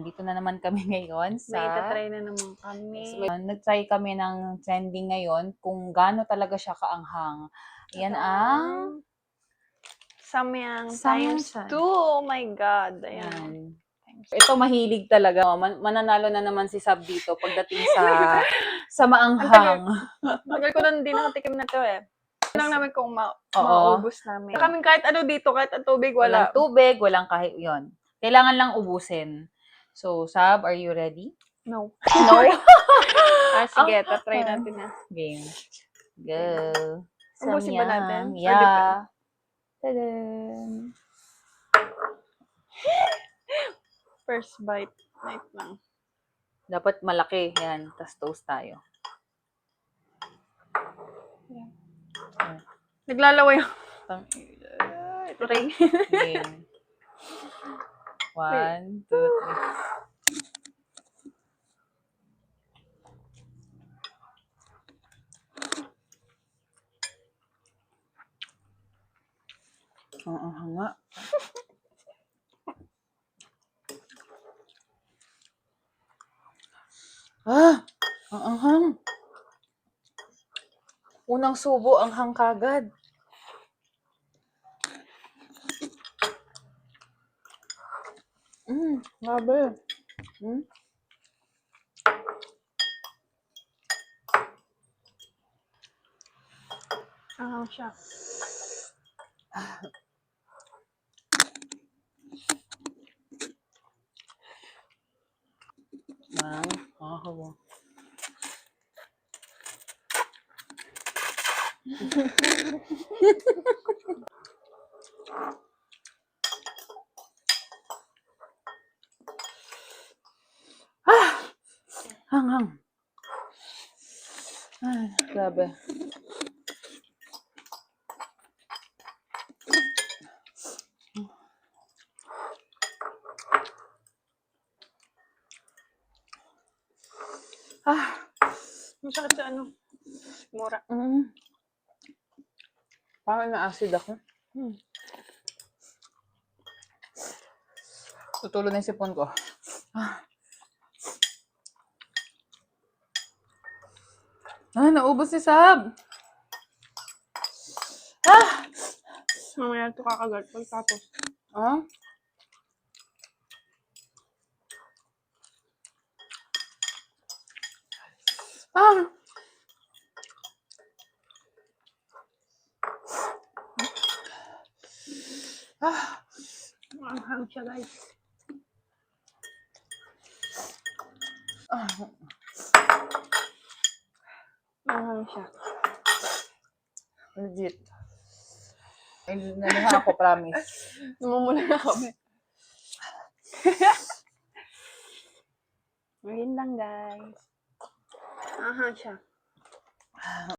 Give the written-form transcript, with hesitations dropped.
Dito na naman kami ngayon May sa... itatry na naman kami. Nag-try kami ng trending ngayon kung gaano talaga siya kaanghang. Ayan ang... Samyang times Samyang. 2. Oh my God. Ayan. Ayan. Ito mahilig talaga. Mananalo na naman si Sab dito pagdating sa maanghang. Tagal ko na hindi nakatikim na to eh. Lang namin kung maubos namin. Kaming kahit ano dito, kahit ang tubig, wala. Walang tubig, walang kahit yon. Kailangan lang ubusin. So, Sab, are you ready? No. No? Sige, tatry natin na. Game. Go. Ubusin ba natin? Yeah. Tadam. First bite. Wait lang. Dapat malaki. Yan. Tapos toast tayo. Yeah. Naglalaway ako. Ito rin. Game. 1, 2, 3. Oo, nga. Ang anghang. Unang subo, anghang kagad. Grabe. Anghang siya. Nakakawa. Hanghang. Grabe. Masakit sa ano? Mura. Parang na-acid ako. Tutulo na yung sipon ko. Naubos si Sab. Mamaya ito kakagat. Pagtapos. Anghang siya, guys. Anghang siya. Legit. Naluha ako, promise. Namumula na kami. Ngayon lang, guys. Anghang siya.